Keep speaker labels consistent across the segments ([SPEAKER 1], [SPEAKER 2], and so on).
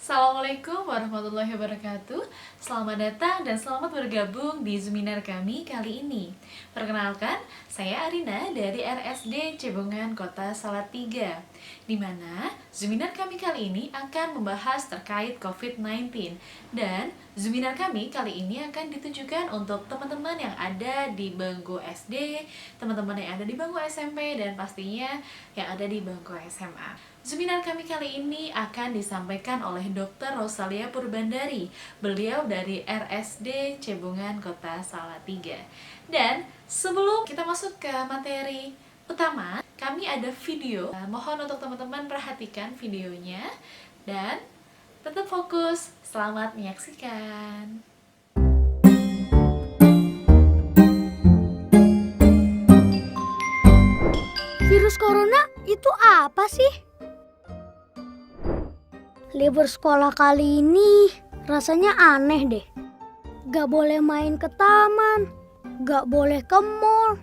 [SPEAKER 1] Assalamualaikum warahmatullahi wabarakatuh. Selamat datang dan selamat bergabung di Zoominar kami kali ini. Perkenalkan, saya Arina dari RSD Cebongan Kota Salatiga, di mana Zoominar kami kali ini akan membahas terkait COVID-19. Dan Zoominar kami kali ini akan ditujukan untuk teman-teman yang ada di bangku SD, teman-teman yang ada di bangku SMP, dan pastinya yang ada di bangku SMA. Seminar kami kali ini akan disampaikan oleh Dr. Rosalia Purbandari. Beliau dari RSD Cebongan Kota Salatiga. Dan sebelum kita masuk ke materi utama, kami ada video. Mohon untuk teman-teman perhatikan videonya dan tetap fokus. Selamat menyaksikan.
[SPEAKER 2] Virus corona itu apa sih? Libur sekolah kali ini rasanya aneh deh. Gak boleh main ke taman, gak boleh ke mall,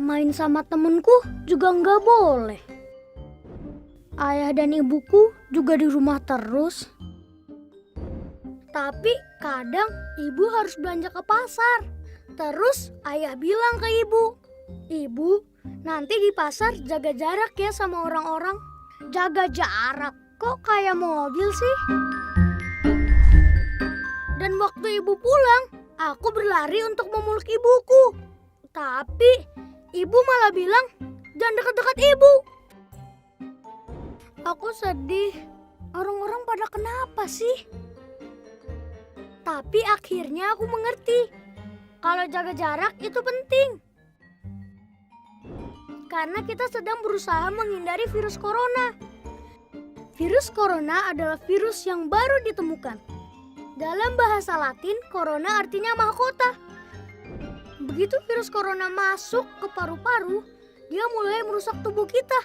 [SPEAKER 2] main sama temenku juga gak boleh. Ayah dan ibuku juga di rumah terus. Tapi kadang ibu harus belanja ke pasar. Terus ayah bilang ke ibu, "Ibu, nanti di pasar jaga jarak ya sama orang-orang." Jaga jarak? Kok kayak mobil sih? Dan waktu ibu pulang, aku berlari untuk memeluk ibuku. Tapi ibu malah bilang, "Jangan dekat-dekat ibu." Aku sedih. Orang-orang pada kenapa sih? Tapi akhirnya aku mengerti. Kalau jaga jarak itu penting. Karena kita sedang berusaha menghindari virus corona. Virus corona adalah virus yang baru ditemukan. Dalam bahasa Latin, corona artinya mahkota. Begitu virus corona masuk ke paru-paru, dia mulai merusak tubuh kita.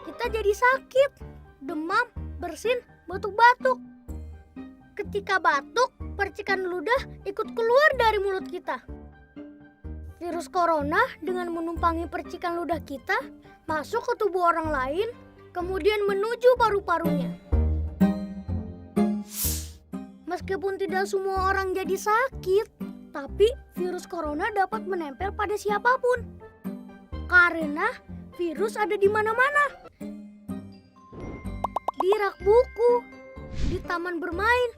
[SPEAKER 2] Kita jadi sakit, demam, bersin, batuk-batuk. Ketika batuk, percikan ludah ikut keluar dari mulut kita. Virus corona dengan menumpangi percikan ludah kita masuk ke tubuh orang lain, kemudian menuju paru-parunya. Meskipun tidak semua orang jadi sakit, tapi virus corona dapat menempel pada siapapun. Karena virus ada di mana-mana. Di rak buku, di taman bermain,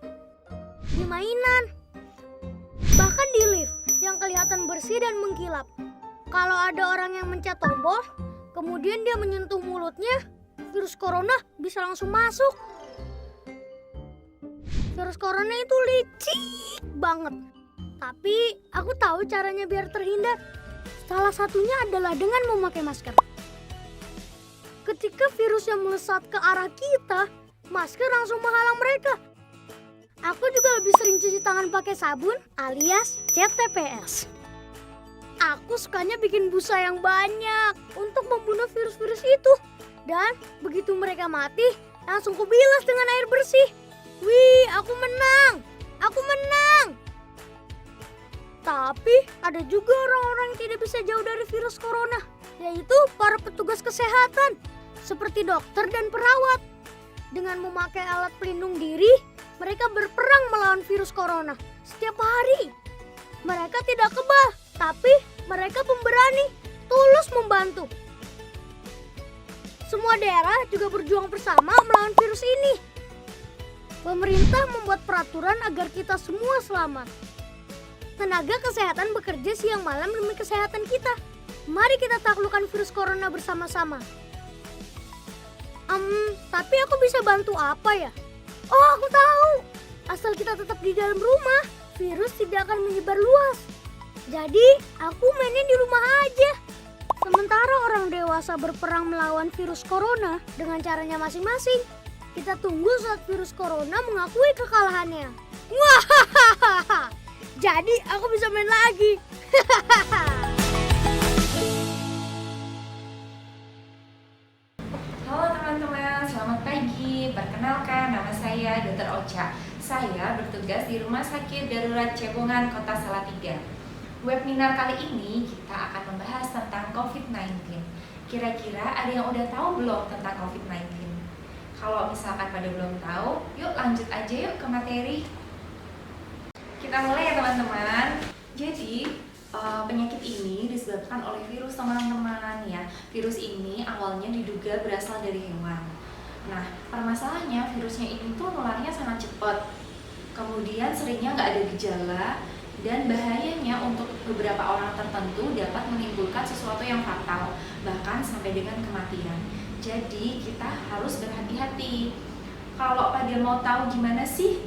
[SPEAKER 2] di mainan, bahkan di lift yang kelihatan bersih dan mengkilap. Kalau ada orang yang mencet tombol, kemudian dia menyentuh mulutnya, virus corona bisa langsung masuk. Virus corona itu licik banget. Tapi aku tahu caranya biar terhindar. Salah satunya adalah dengan memakai masker. Ketika virusnya melesat ke arah kita, masker langsung menghalang mereka. Aku juga lebih sering cuci tangan pakai sabun alias CTPS. Aku sukanya bikin busa yang banyak untuk membunuh virus-virus itu. Dan begitu mereka mati, langsung kubilas dengan air bersih. Wih, aku menang! Aku menang! Tapi ada juga orang-orang yang tidak bisa jauh dari virus corona, yaitu para petugas kesehatan, seperti dokter dan perawat. Dengan memakai alat pelindung diri, mereka berperang melawan virus corona setiap hari. Mereka tidak kebal, tapi mereka pemberani, tulus membantu. Semua daerah juga berjuang bersama melawan virus ini. Pemerintah membuat peraturan agar kita semua selamat. Tenaga kesehatan bekerja siang malam demi kesehatan kita. Mari kita taklukkan virus corona bersama-sama. Tapi aku bisa bantu apa ya? Oh, aku tahu. Asal kita tetap di dalam rumah, virus tidak akan menyebar luas. Jadi, aku mainnya di rumah aja. Sementara orang dewasa berperang melawan virus corona dengan caranya masing-masing. Kita tunggu saat virus corona mengakui kekalahannya. Wah, jadi aku bisa main lagi.
[SPEAKER 3] Halo teman-teman, selamat pagi. Perkenalkan, nama saya Dr. Ocha. Saya bertugas di Rumah Sakit Darurat Cebongan Kota Salatiga. Webinar kali ini kita akan membahas tentang COVID-19. Kira-kira ada yang udah tahu belum tentang COVID-19? Kalau misalkan pada belum tahu, yuk lanjut aja yuk ke materi. Kita mulai ya teman-teman. Jadi penyakit ini disebabkan oleh virus teman-teman ya. Virus ini awalnya diduga berasal dari hewan. Nah, permasalahannya virusnya ini tuh nularnya sangat cepat. Kemudian seringnya nggak ada gejala, dan bahayanya untuk beberapa orang tertentu dapat menimbulkan sesuatu yang fatal, bahkan sampai dengan kematian. Jadi kita harus berhati-hati. Kalau pada mau tahu gimana sih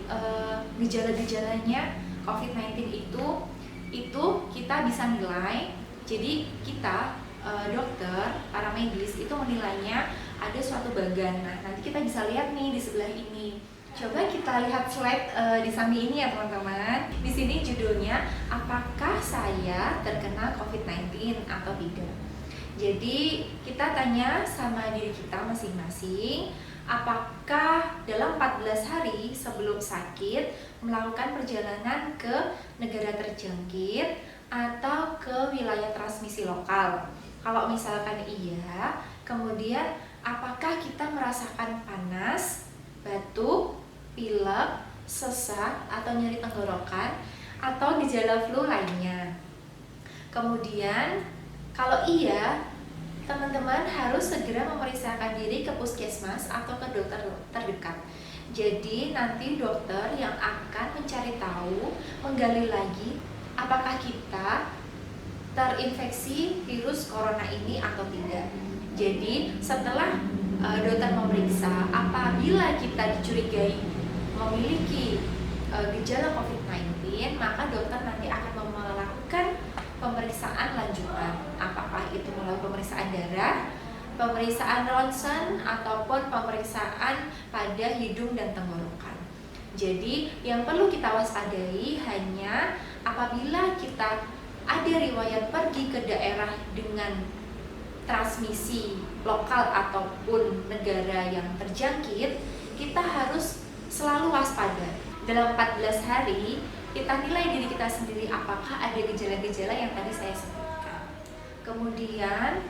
[SPEAKER 3] gejala-gejalanya COVID-19 itu kita bisa nilai. Jadi kita dokter, para medis itu menilainya ada suatu bagan. Nah, nanti kita bisa lihat nih di sebelah ini. Coba kita lihat slide di samping ini ya teman-teman. Di sini judulnya, apakah saya terkena COVID-19 atau tidak? Jadi kita tanya sama diri kita masing-masing, apakah dalam 14 hari sebelum sakit melakukan perjalanan ke negara terjangkit atau ke wilayah transmisi lokal? Kalau misalkan iya, kemudian apakah kita merasakan panas, batuk, pilek, sesak, atau nyeri tenggorokan, atau gejala flu lainnya? Kemudian, kalau iya, teman-teman harus segera memeriksakan diri ke puskesmas atau ke dokter terdekat. Jadi nanti dokter yang akan mencari tahu, menggali lagi apakah kita terinfeksi virus corona ini atau tidak. Jadi setelah dokter memeriksa, apabila kita dicurigai memiliki gejala COVID-19, maka dokter nanti akan melakukan pemeriksaan lanjutan. Apakah itu melalui pemeriksaan darah, pemeriksaan ronsen, ataupun pemeriksaan pada hidung dan tenggorokan. Jadi yang perlu kita waspadai hanya apabila kita ada riwayat pergi ke daerah dengan transmisi lokal ataupun negara yang terjangkit, kita harus selalu waspada. Dalam 14 hari, kita nilai diri kita sendiri apakah ada gejala-gejala yang tadi saya sebutkan. Kemudian,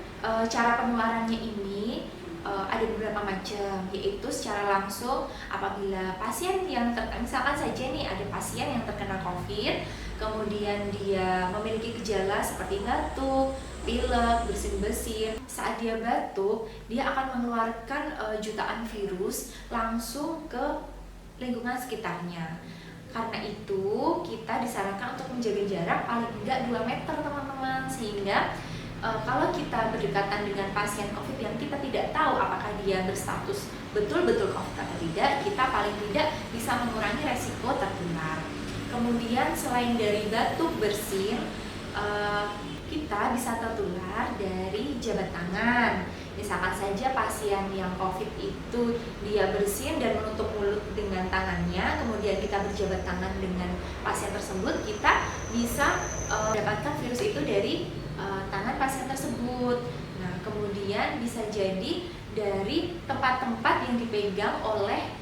[SPEAKER 3] cara penularannya ini ada beberapa macam, yaitu secara langsung apabila pasien yang misalkan saja nih ada pasien yang terkena COVID, kemudian dia memiliki gejala seperti batuk, pilek, bersin-bersin. Saat dia batuk, dia akan mengeluarkan jutaan virus langsung ke lingkungan sekitarnya. Karena itu, kita disarankan untuk menjaga jarak paling tidak 2 meter teman-teman, sehingga kalau kita berdekatan dengan pasien COVID yang kita tidak tahu apakah dia berstatus betul-betul COVID atau tidak, kita paling tidak bisa mengurangi resiko tertular. Kemudian selain dari batuk, bersin, kita bisa tertular dari jabat tangan. Misalkan saja pasien yang COVID itu dia bersin dan menutup mulut dengan tangannya, kemudian kita berjabat tangan dengan pasien tersebut, kita bisa mendapatkan virus itu dari tangan pasien tersebut. Nah, kemudian bisa jadi dari tempat-tempat yang dipegang oleh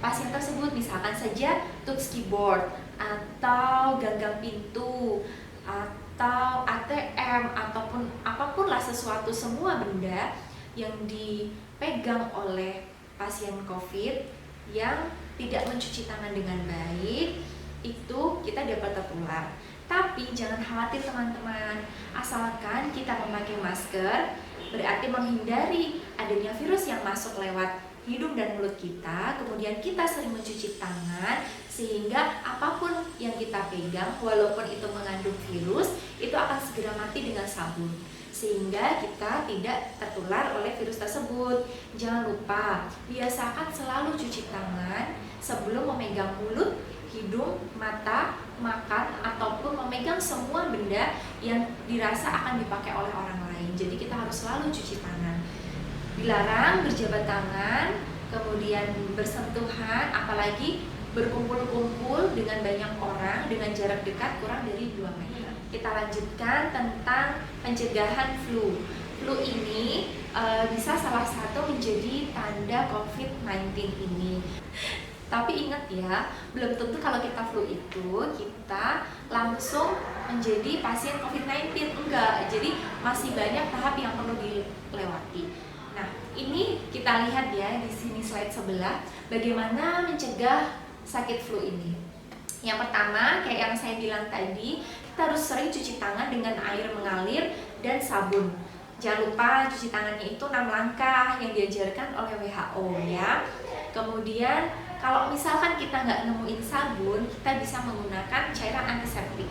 [SPEAKER 3] pasien tersebut, misalkan saja touch keyboard atau gagang pintu atau ATM ataupun apapun lah, sesuatu, semua benda yang dipegang oleh pasien COVID yang tidak mencuci tangan dengan baik, itu kita dapat tertular. Tapi jangan khawatir teman-teman, asalkan kita memakai masker, berarti menghindari adanya virus yang masuk lewat hidung dan mulut kita, kemudian kita sering mencuci tangan, sehingga apapun yang kita pegang, walaupun itu mengandung virus, itu akan segera mati dengan sabun, sehingga kita tidak tertular oleh virus tersebut. Jangan lupa, biasakan selalu cuci tangan sebelum memegang mulut, hidung, mata, makan, ataupun memegang semua benda yang dirasa akan dipakai oleh orang lain. Jadi kita harus selalu cuci tangan. Dilarang berjabat tangan, kemudian bersentuhan, apalagi berkumpul-kumpul dengan banyak orang dengan jarak dekat kurang dari 2 meter. Kita lanjutkan tentang pencegahan flu. Flu ini bisa salah satu menjadi tanda COVID-19 ini. Tapi ingat ya, belum tentu kalau kita flu itu kita langsung menjadi pasien COVID-19, enggak. Jadi masih banyak tahap yang perlu dilewati. Nah, ini kita lihat ya di sini slide sebelah, bagaimana mencegah sakit flu ini. Yang pertama, kayak yang saya bilang tadi, kita harus sering cuci tangan dengan air mengalir dan sabun. Jangan lupa cuci tangannya itu 6 langkah yang diajarkan oleh WHO ya. Kemudian kalau misalkan kita nggak nemuin sabun, kita bisa menggunakan cairan antiseptik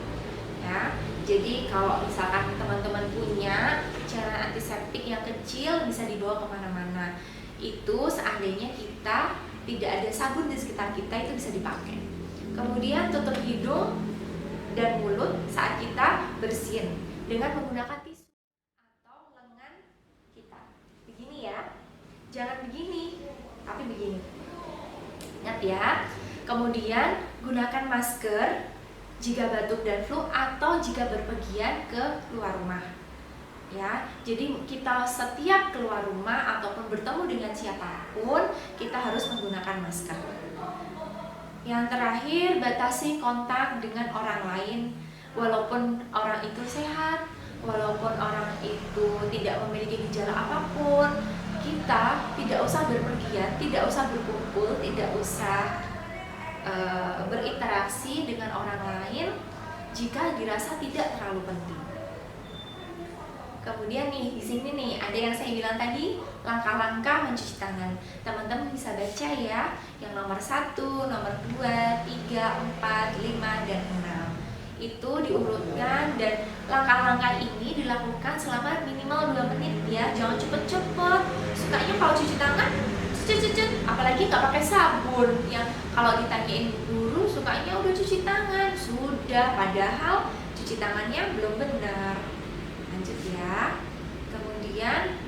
[SPEAKER 3] ya. Jadi kalau misalkan teman-teman punya cairan antiseptik yang kecil, bisa dibawa kemana-mana. Itu seandainya kita tidak ada sabun di sekitar kita, itu bisa dipakai. Kemudian tutup hidung dan mulut saat kita bersin dengan menggunakan tisu atau lengan kita. Begini ya, jangan begini, tapi begini. Ingat ya. Kemudian gunakan masker jika batuk dan flu atau jika berpergian ke luar rumah. Ya, jadi kita setiap keluar rumah ataupun bertemu dengan siapapun, kita harus menggunakan masker. Yang terakhir, batasi kontak dengan orang lain. Walaupun orang itu sehat, walaupun orang itu tidak memiliki gejala apapun, kita tidak usah berpergian, tidak usah berkumpul, tidak usah berinteraksi dengan orang lain jika dirasa tidak terlalu penting. Kemudian nih, di sini nih ada yang saya bilang tadi, langkah-langkah mencuci tangan. Teman-teman bisa baca ya, yang nomor 1, nomor 2, 3, 4, 5, dan 6. Itu diurutkan dan langkah-langkah ini dilakukan selama minimal 2 menit ya. Jangan cepet-cepet. Sukanya kalau cuci tangan cet, apalagi nggak pakai sabun, yang kalau ditanyain guru sukanya udah cuci tangan, sudah, padahal cuci tangannya belum benar. Lanjut ya. Kemudian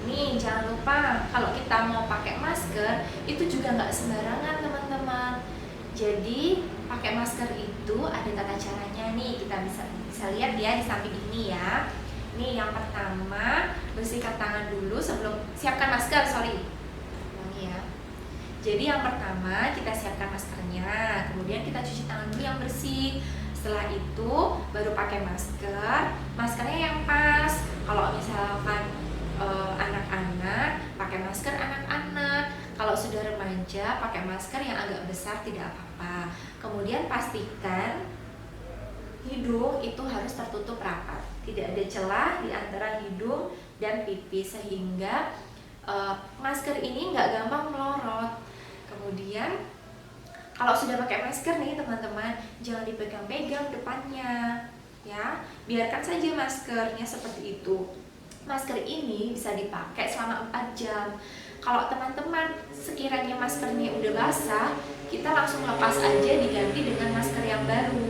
[SPEAKER 3] nih jangan lupa kalau kita mau pakai masker itu juga nggak sembarangan teman-teman. Jadi pakai masker itu ada tata caranya nih, kita bisa lihat ya di samping ini ya. Nih yang pertama, bersihkan tangan dulu sebelum siapkan masker, ya. Jadi yang pertama kita siapkan maskernya, kemudian kita cuci tangan dulu yang bersih. Setelah itu baru pakai masker, maskernya yang pas. Kalau misalkan anak-anak, pakai masker anak-anak. Kalau sudah remaja, pakai masker yang agak besar tidak apa-apa. Kemudian pastikan hidung itu harus tertutup rapat, tidak ada celah di antara hidung dan pipi sehingga masker ini nggak gampang melorot. Kemudian kalau sudah pakai masker nih teman-teman, jangan dipegang-pegang depannya ya, biarkan saja maskernya seperti itu. Masker ini bisa dipakai selama 4 jam. Kalau teman-teman sekiranya maskernya udah basah, kita langsung lepas aja, diganti dengan masker yang baru.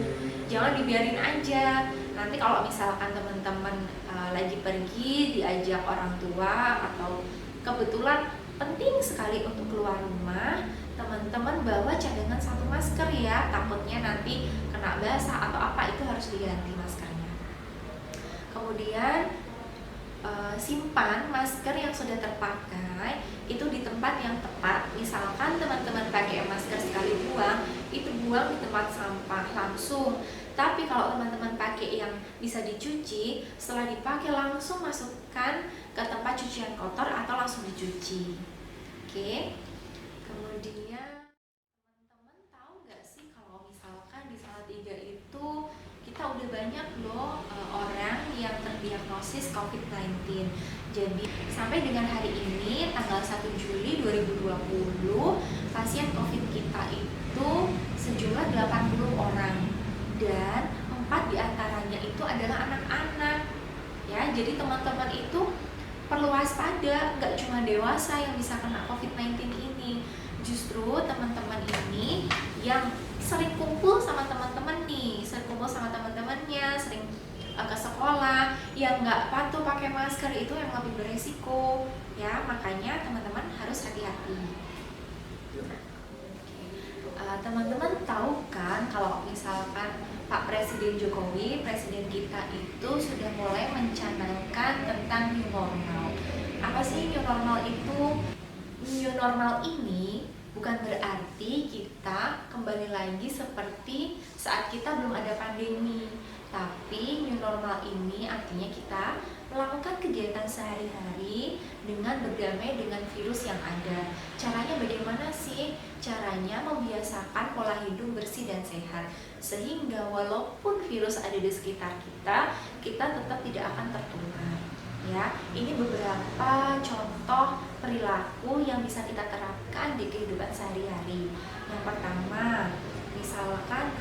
[SPEAKER 3] Jangan dibiarin aja. Nanti kalau misalkan teman-teman lagi pergi, diajak orang tua atau kebetulan penting sekali untuk keluar rumah, teman-teman bawa cadangan 1 masker ya, takutnya nanti kena basah atau apa, itu harus diganti maskernya. Kemudian simpan masker yang sudah terpakai itu di tempat yang tepat. Misalkan teman-teman pakai masker sekali buang, itu buang di tempat sampah langsung. Tapi kalau teman-teman pakai yang bisa dicuci, setelah dipakai langsung masukkan ke tempat cucian kotor atau langsung dicuci. Oke. Kemudian teman-teman tahu nggak sih kalau misalkan di Salatiga itu kita udah banyak loh orang yang terdiagnosis COVID-19. Jadi sampai dengan hari ini tanggal 1 Juli 2020 pasien COVID kita itu sejumlah 80 orang dan 4 diantaranya itu adalah anak-anak ya. Jadi teman-teman itu perlu waspada, nggak cuma dewasa yang bisa kena COVID-19 ini. Justru teman-teman ini yang sering kumpul sama teman-teman nih, sering kumpul sama teman-temannya, sering ke sekolah, yang nggak patuh pakai masker itu yang lebih beresiko ya. Makanya teman-teman harus hati-hati. Teman-teman tahu kan kalau misalkan Pak Presiden Jokowi, presiden kita itu sudah mulai mencanangkan tentang new normal. Apa sih new normal itu? New normal ini bukan berarti kita kembali lagi seperti saat kita belum ada pandemi. Tapi new normal ini artinya kita melakukan kegiatan sehari-hari dengan berdamai dengan virus yang ada. Caranya bagaimana sih? Caranya membiasakan pola hidup bersih dan sehat, sehingga walaupun virus ada di sekitar kita, kita tetap tidak akan tertular. Ya, ini beberapa contoh perilaku yang bisa kita terapkan di kehidupan sehari-hari. Yang pertama, misalkan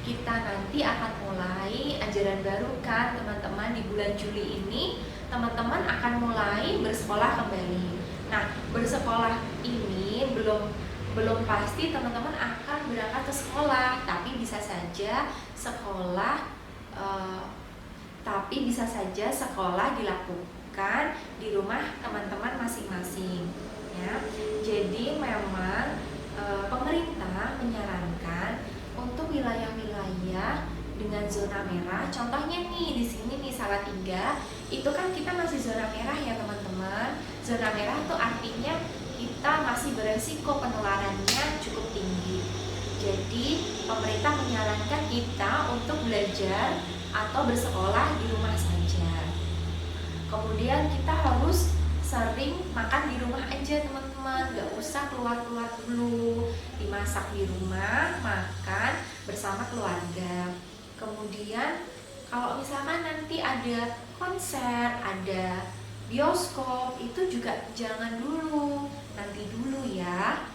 [SPEAKER 3] kita nanti akan mulai ajaran baru kan teman-teman, di bulan Juli ini teman-teman akan mulai bersekolah kembali. Nah, bersekolah ini belum pasti teman-teman akan berangkat ke sekolah, tapi bisa saja sekolah dilakukan di rumah teman-teman masing-masing ya. Jadi memang pemerintah menyarankan untuk wilayah-wilayah dengan zona merah. Contohnya nih di sini nih Salatiga, itu kan kita masih zona merah ya teman-teman. Zona merah itu artinya kita masih beresiko penularannya cukup tinggi. Jadi pemerintah menyarankan kita untuk belajar atau bersekolah di rumah saja. Kemudian kita harus sering makan di rumah aja teman-teman, gak usah keluar-keluar dulu, dimasak di rumah, makan bersama keluarga. Kemudian kalau misalkan nanti ada konser, ada bioskop, itu juga jangan dulu, nanti dulu ya.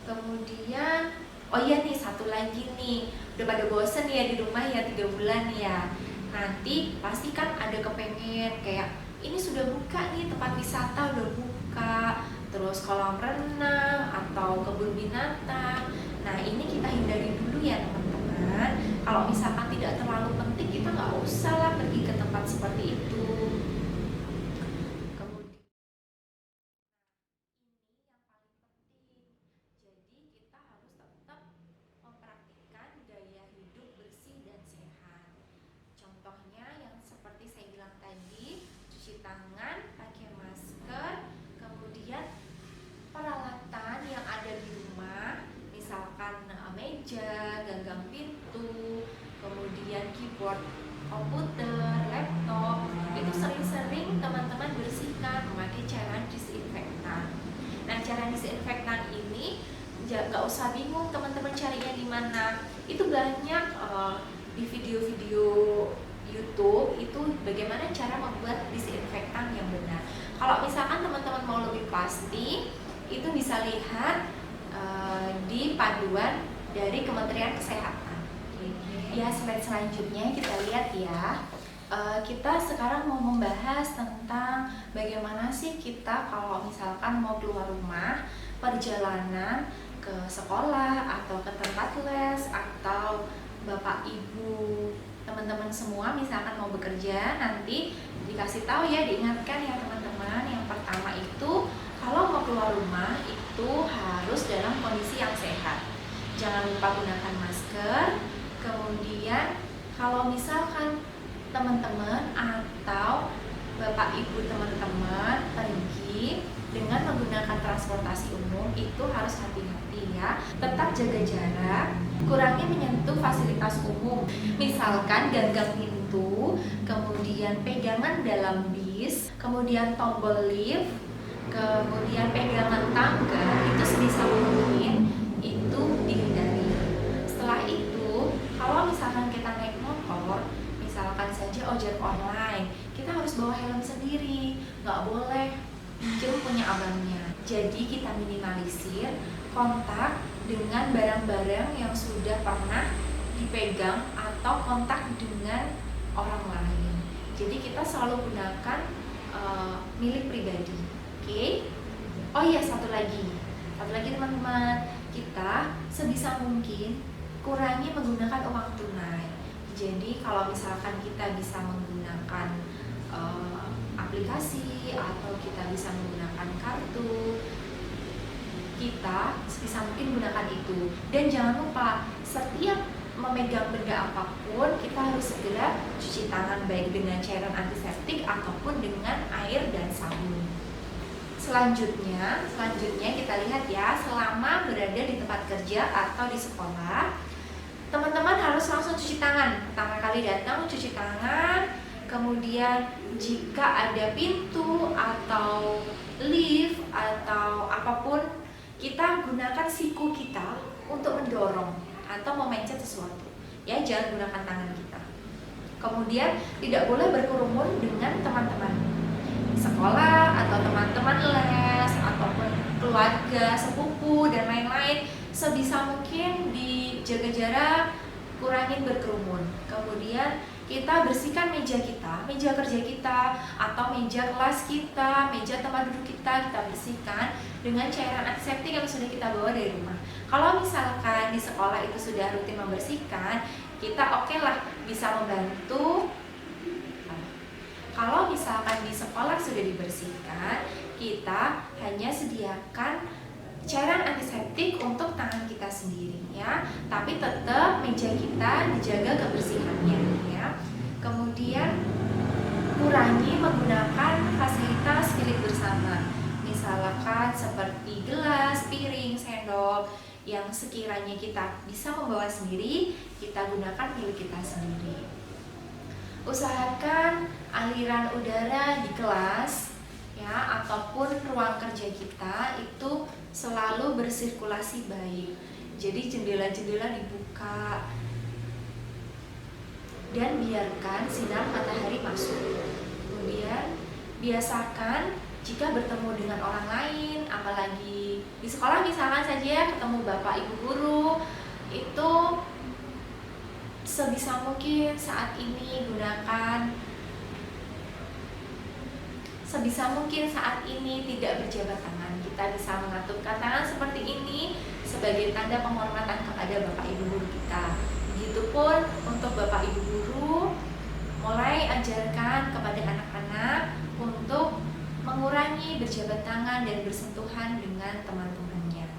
[SPEAKER 3] Kemudian oh iya nih, satu lagi nih, udah pada bosen ya di rumah ya 3 bulan ya. Nanti pasti kan ada kepengen kayak ini sudah buka nih, tempat wisata udah buka, terus kolam renang atau kebun binatang. Nah ini kita hindari dulu ya teman-teman. Kalau misalkan tidak terlalu penting, kita nggak usah lah pergi ke tempat seperti itu. Kemudian ini yang paling penting. Jadi kita harus tetap mempraktikkan gaya hidup bersih dan sehat. Contohnya yang seperti saya bilang tadi, cuci tangan, pakai masker, kemudian peralatan yang ada di rumah, misalkan meja, gagang pintu, kemudian keyboard komputer, laptop, itu sering-sering teman-teman bersihkan memakai cairan disinfektan. Nah, cairan disinfektan ini nggak usah bingung teman-teman carinya di mana. Itu banyak di video-video YouTube itu bagaimana cara membuat disinfektan yang benar. Kalau misalkan teman-teman mau lebih pasti, itu bisa lihat di panduan dari Kementerian Kesehatan. Ya, slide selanjutnya kita lihat ya. Kita sekarang mau membahas tentang bagaimana sih kita kalau misalkan mau keluar rumah, perjalanan ke sekolah atau ke tempat les, atau bapak ibu teman-teman semua misalkan mau bekerja, nanti dikasih tahu ya, diingatkan ya teman-teman. Yang pertama itu kalau mau keluar rumah itu harus dalam kondisi yang sehat, jangan lupa gunakan masker. Kemudian kalau misalkan teman-teman atau bapak ibu teman-teman pergi dengan menggunakan transportasi umum, itu harus hati-hati ya, tetap jaga jarak, kurangi menyentuh fasilitas umum, misalkan gagang pintu, kemudian pegangan dalam bis, kemudian tombol lift, kemudian pegangan tangga, itu sebisa mungkin itu dihindari. Setelah itu, kalau misalkan kita naik motor, misalkan saja ojek online, kita harus bawa helm sendiri, nggak boleh pinjam punya abangnya. Jadi kita minimalisir kontak dengan barang-barang yang sudah pernah dipegang atau kontak dengan orang lain. Jadi kita selalu gunakan milik pribadi. Oke? Oh iya, satu lagi teman-teman, kita sebisa mungkin kurangi menggunakan uang tunai. Jadi kalau misalkan kita bisa menggunakan aplikasi atau kita bisa menggunakan kartu, kita sebisa mungkin gunakan itu. Dan jangan lupa, setiap memegang benda apapun kita harus segera cuci tangan, baik dengan cairan antiseptik ataupun dengan air dan sabun. Selanjutnya kita lihat ya, selama berada di tempat kerja atau di sekolah, teman-teman harus langsung cuci tangan. Pertama kali datang cuci tangan, kemudian jika ada pintu atau lift atau apapun, kita gunakan siku kita untuk mendorong atau memencet sesuatu. Ya, jangan gunakan tangan kita. Kemudian tidak boleh berkerumun dengan teman-teman sekolah atau teman-teman les ataupun keluarga, sepupu dan lain-lain. Sebisa mungkin dijaga jarak, kurangin berkerumun. Kemudian kita bersihkan meja kita, meja kerja kita atau meja kelas kita, meja tempat duduk kita bersihkan dengan cairan antiseptik yang sudah kita bawa dari rumah. Kalau misalkan di sekolah itu sudah rutin membersihkan, kita oke lah bisa membantu. Kalau misalkan di sekolah sudah dibersihkan, kita hanya sediakan cairan antiseptik untuk tangan kita sendiri ya, tapi tetap meja kita dijaga kebersihannya ya. Kemudian kurangi menggunakan fasilitas milik bersama, misalkan seperti gelas, piring, sendok yang sekiranya kita bisa membawa sendiri, kita gunakan milik kita sendiri. Usahakan aliran udara di kelas ya ataupun ruang kerja kita itu selalu bersirkulasi baik. Jadi jendela-jendela dibuka dan biarkan sinar matahari masuk. Kemudian biasakan jika bertemu dengan orang lain, apalagi di sekolah misalkan saja ketemu bapak ibu guru, itu sebisa mungkin saat ini tidak berjabat tangan. Kita bisa mengatupkan tangan seperti ini sebagai tanda penghormatan kepada bapak ibu guru kita. Begitupun untuk bapak ibu guru, mulai ajarkan kepada anak-anak untuk mengurangi berjabat tangan dan bersentuhan dengan teman-temannya.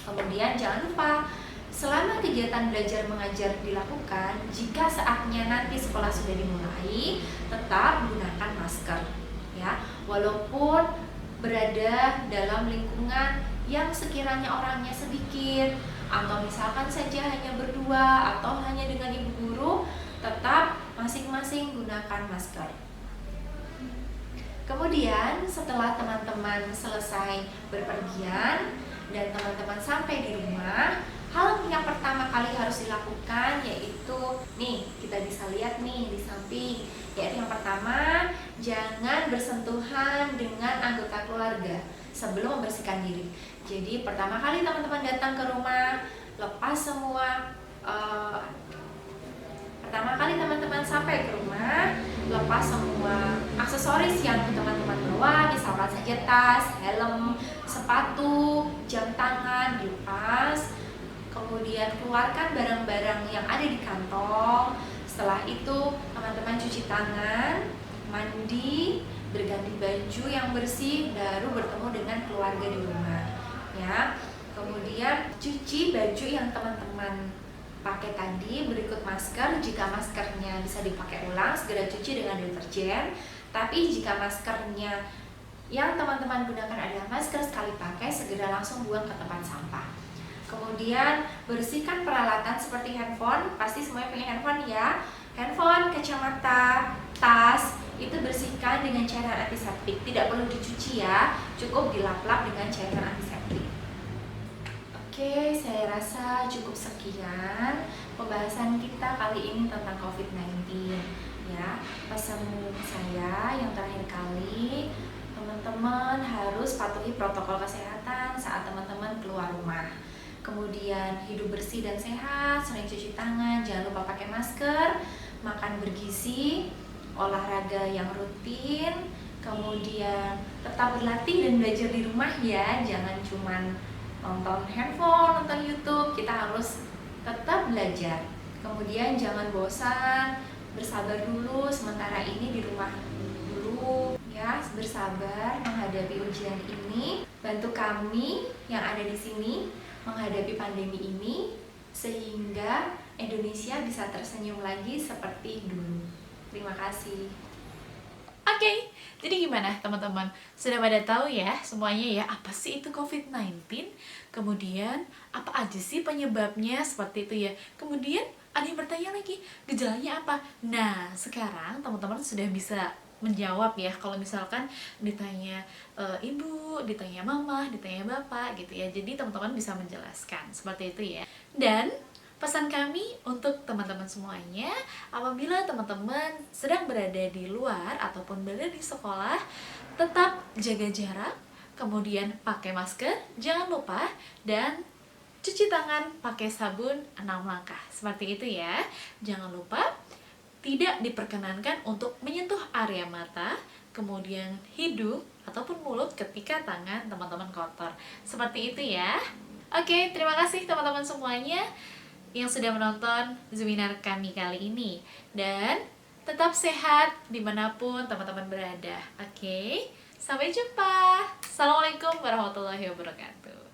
[SPEAKER 3] Kemudian jangan lupa, selama kegiatan belajar mengajar dilakukan, jika saatnya nanti sekolah sudah dimulai, tetap gunakan masker ya, walaupun berada dalam lingkungan yang sekiranya orangnya sedikit atau misalkan saja hanya berdua atau hanya dengan ibu guru, tetap masing-masing gunakan masker. Kemudian setelah teman-teman selesai berpergian dan teman-teman sampai di rumah, hal yang pertama kali harus dilakukan yaitu, nih kita bisa lihat nih di samping, yaitu yang pertama, jangan bersentuhan dengan anggota keluarga sebelum membersihkan diri. Jadi pertama kali teman-teman datang ke rumah, lepas semua pertama kali teman-teman sampai ke rumah, lepas semua aksesoris yang teman-teman bawa, misalkan saja tas, helm, sepatu, jam tangan dilepas. Kemudian keluarkan barang-barang yang ada di kantong. Setelah itu teman-teman cuci tangan, mandi, berganti baju yang bersih, baru bertemu dengan keluarga di rumah ya. Kemudian cuci baju yang teman-teman pakai tadi, berikut masker. Jika maskernya bisa dipakai ulang, segera cuci dengan deterjen. Tapi jika maskernya yang teman-teman gunakan adalah masker sekali pakai, segera langsung buang ke tempat sampah. Kemudian bersihkan peralatan seperti handphone, pasti semuanya punya handphone ya. Handphone, kacamata, tas, itu bersihkan dengan cairan antiseptik. Tidak perlu dicuci ya, cukup dilap-lap dengan cairan antiseptik. Oke, saya rasa cukup sekian pembahasan kita kali ini tentang COVID-19 ya. Pesan saya yang terakhir kali, teman-teman harus patuhi protokol kesehatan saat teman-teman keluar rumah. Kemudian hidup bersih dan sehat, sering cuci tangan, jangan lupa pakai masker, makan bergizi, olahraga yang rutin, kemudian tetap berlatih dan belajar di rumah ya, jangan cuman nonton handphone, nonton YouTube, kita harus tetap belajar. Kemudian jangan bosan, bersabar dulu sementara ini di rumah dulu ya, bersabar menghadapi ujian ini. Bantu kami yang ada di sini menghadapi pandemi ini sehingga Indonesia bisa tersenyum lagi seperti dulu. Terima kasih.
[SPEAKER 1] Oke, jadi gimana teman-teman? Sudah pada tahu ya semuanya ya, apa sih itu COVID-19? Kemudian apa aja sih penyebabnya seperti itu ya? Kemudian ada yang bertanya lagi, gejalanya apa? Nah, sekarang teman-teman sudah bisa menjawab ya kalau misalkan ditanya ibu, ditanya mama, ditanya bapak gitu ya. Jadi teman-teman bisa menjelaskan seperti itu ya. Dan pesan kami untuk teman-teman semuanya, apabila teman-teman sedang berada di luar ataupun berada di sekolah, tetap jaga jarak, kemudian pakai masker, jangan lupa, dan cuci tangan pakai sabun 6 langkah. Seperti itu ya. Jangan lupa tidak diperkenankan untuk menyentuh area mata, kemudian hidung ataupun mulut ketika tangan teman-teman kotor. Seperti itu ya. Oke, terima kasih teman-teman semuanya yang sudah menonton Zoominar kami kali ini. Dan tetap sehat dimanapun teman-teman berada. Oke, sampai jumpa. Assalamualaikum warahmatullahi wabarakatuh.